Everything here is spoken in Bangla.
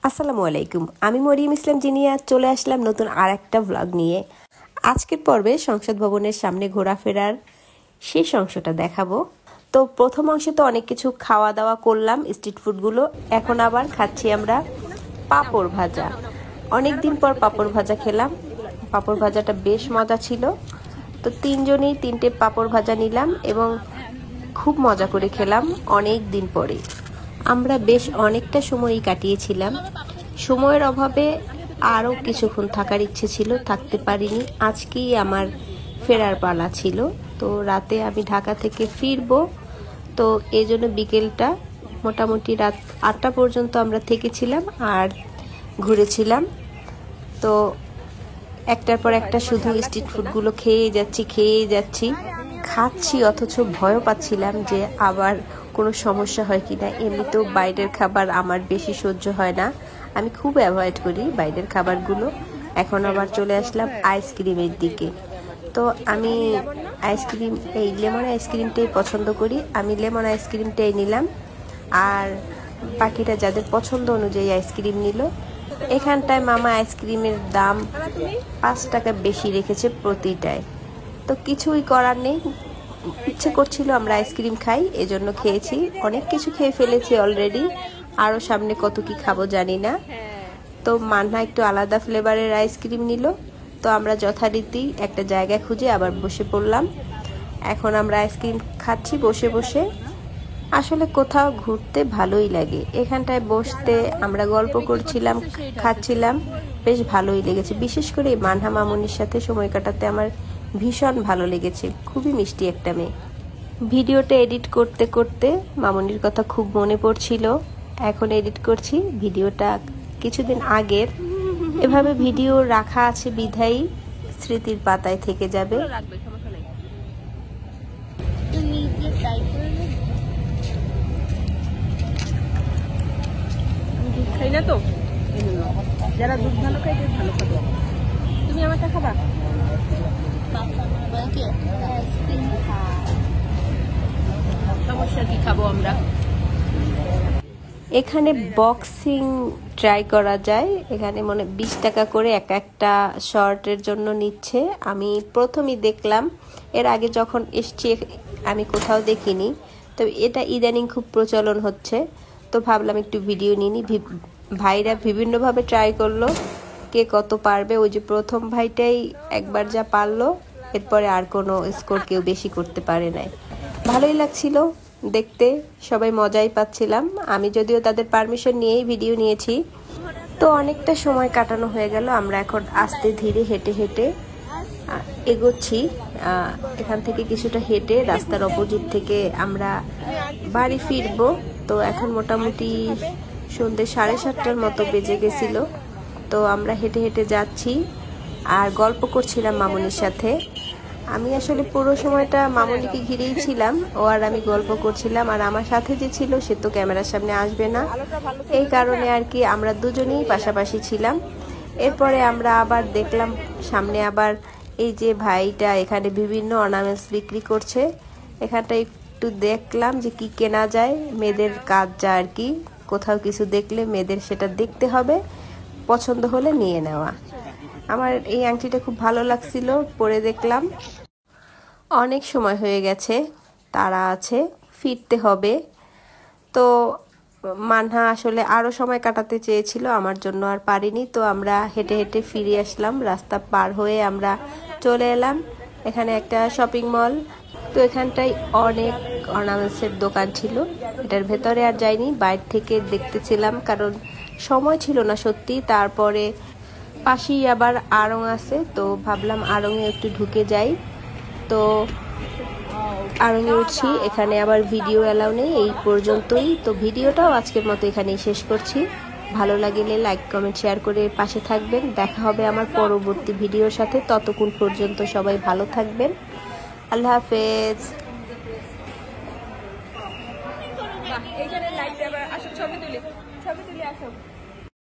আসসালামু আলাইকুম। আমি মরিয়ম ইসলাম জিনিয়া চলে আসলাম নতুন আরেকটা ভ্লগ নিয়ে। আজকের পর্বে সংসদ ভবনের সামনে ঘোরাফেরার শেষ অংশটা দেখাবো। তো প্রথম অংশে তো অনেক কিছু খাওয়া দাওয়া করলাম, স্ট্রিট ফুডগুলো। এখন আবার খাচ্ছি আমরা পাঁপড় ভাজা। অনেক দিন পর পাঁপড় ভাজা খেলাম। পাঁপড় ভাজাটা বেশ মজা ছিল। তো তিনজনেই তিনটে পাঁপড় ভাজা নিলাম এবং খুব মজা করে খেলাম অনেক দিন পরে। আমরা বেশ অনেকটা সময়ই কাটিয়েছিলাম। সময়ের অভাবে আরও কিছুক্ষণ থাকার ইচ্ছে ছিল, থাকতে পারিনি। আজকেই আমার ফেরার পালা ছিল। তো রাতে আমি ঢাকা থেকে ফিরবো, তো এই জন্য বিকেলটা মোটামুটি রাত 8টা পর্যন্ত আমরা থেকেছিলাম আর ঘুরেছিলাম। তো একটার পর একটা শুধু স্ট্রিট ফুডগুলো খেয়েই যাচ্ছি খাচ্ছি, অথচ ভয়ও পাচ্ছিলাম যে আবার কোনো সমস্যা হয় কি না। এমনিতেও বাইরের খাবার আমার বেশি সহ্য হয় না, আমি খুব অ্যাভয়েড করি বাইরের খাবারগুলো। এখন আবার চলে আসলাম আইসক্রিমের দিকে। তো আমি আইসক্রিম, এই লেমন আইসক্রিমটাই পছন্দ করি। আমি লেমন আইসক্রিমটাই নিলাম, আর বাকিরা যাদের পছন্দ অনুযায়ী আইসক্রিম নিল। এখানটায় মামা আইসক্রিমের দাম 5 টাকা বেশি রেখেছে প্রতিটায়। তো কিছুই করার নেই, ইচ্ছে করছিল আমরা আইসক্রিম খাই, এজন্য খেয়েছি। অনেক কিছু খেয়ে ফেলেছি অলরেডি, আরও সামনে কত কি খাবো জানি না। তো মান্না একটু আলাদা ফ্লেভারের আইসক্রিম নিল। তো আমরা যথারীতি একটা জায়গা খুঁজে আবার বসে পড়লাম। এখন আমরা আইসক্রিম খাচ্ছি বসে বসে। আসলে কোথাও ঘুরতে ভালোই লাগে, এখানটায় বসতে আমরা গল্প করছিলাম, খাচ্ছিলাম, বেশ ভালোই লেগেছে। বিশেষ করে মানহা মামুনির সাথে সময় কাটাতে আমার ভীষণ ভালো লেগেছে। খুবই মিষ্টি একটা মেয়ে। ভিডিওটা এডিট করতে করতে মামুনির কথা খুব মনে পড়ছিল। এখন এডিট করছি ভিডিওটা কিছুদিন আগের। এভাবে ভিডিও রাখা আছে বিধায়ী স্মৃতির পাতায় থেকে যাবে। খাই না তো, যারা দুধ ভালো খায় দুধ ভালো খাবে। তুমি আমারটা খাবা? সমস্যা কি, খাবো আমরা। এখানে বক্সিং ট্রাই করা যায়। এখানে মনে 20 টাকা করে একটা শর্টের জন্য নিচ্ছে। আমি প্রথমেই দেখলাম, এর আগে যখন এসছি আমি কোথাও দেখিনি। তো এটা ইদানিং খুব প্রচলন হচ্ছে, তো ভাবলাম একটু ভিডিও নিই। ভাইরা বিভিন্নভাবে ট্রাই করলো, কে কত পারবে। ওই যে প্রথম ভাইটাই একবার যা পারলো, এরপরে আর কোনো স্কোর কেউ বেশি করতে পারে নাই। ভালোই লাগছিল দেখতে, সবাই মজাই পাচ্ছিলাম। আমি যদিও তাদের পারমিশন নিয়েই ভিডিও নিয়েছি। তো অনেকটা সময় কাটানো হয়ে গেল। আমরা এখন আস্তে ধীরে হেঁটে হেঁটে এগোচ্ছি। এখান থেকে কিছুটা হেঁটে রাস্তার অপোজিট থেকে আমরা বাড়ি ফিরবো। তো এখন মোটামুটি সন্ধ্যে 7:30টার মতো বেজে গেছিল। তো আমরা হেঁটে হেঁটে যাচ্ছি আর গল্প করছিলাম মামুনির সাথে। আমি আসলে পুরো সময়টা মামুনিকে ঘিরেই ছিলাম, ও আর আমি গল্প করছিলাম। আর আমার সাথে যে ছিল সে তো ক্যামেরার সামনে আসবে না, এই কারণে আর কি আমরা দুজনেই পাশাপাশি ছিলাম। এরপরে আমরা আবার দেখলাম সামনে আবার এই যে ভাইটা এখানে বিভিন্ন অর্নামেন্টস বিক্রি করছে। এখানটা একটু দেখলাম যে কি কেনা যায়, মেয়েদের কাজ যা আর কি। কোথাও কিছু দেখলে মেয়েদের সেটা দেখতে হবে, পছন্দ হলে নিয়ে নেওয়া। আমার এই আংটিটা খুব ভালো লাগছিল, পরে দেখলাম। অনেক সময় হয়ে গেছে, তারা আছে, ফিরতে হবে। তো মানহা আসলে আরও সময় কাটাতে চেয়েছিল, আমার জন্য আর পারিনি। তো আমরা হেঁটে হেঁটে ফিরে আসলাম। রাস্তা পার হয়ে আমরা চলে এলাম এখানে একটা শপিং মল। তো এখানটায় অনেক অর্নামেন্টসের দোকান ছিল। এটার ভেতরে আর যাইনি, বাইরে থেকে দেখতেছিলাম, কারণ সময় ছিল না সত্যি। তারপরে পাশেই আবার আড়ং আছে, তো ভাবলাম আড়ংয়ে একটু ঢুকে যাই। তো আড়ংয়ে উঠছি। এখানে আবার ভিডিও অ্যালাউ নেই, এই পর্যন্তই। তো ভিডিওটাও আজকের মতো এখানেই শেষ করছি। ভালো লাগলে লাইক কমেন্ট শেয়ার করে পাশে থাকবেন। দেখা হবে আমার পরবর্তী ভিডিওর সাথে। ততক্ষণ পর্যন্ত সবাই ভালো থাকবেন। আল্লাহ হাফেজ।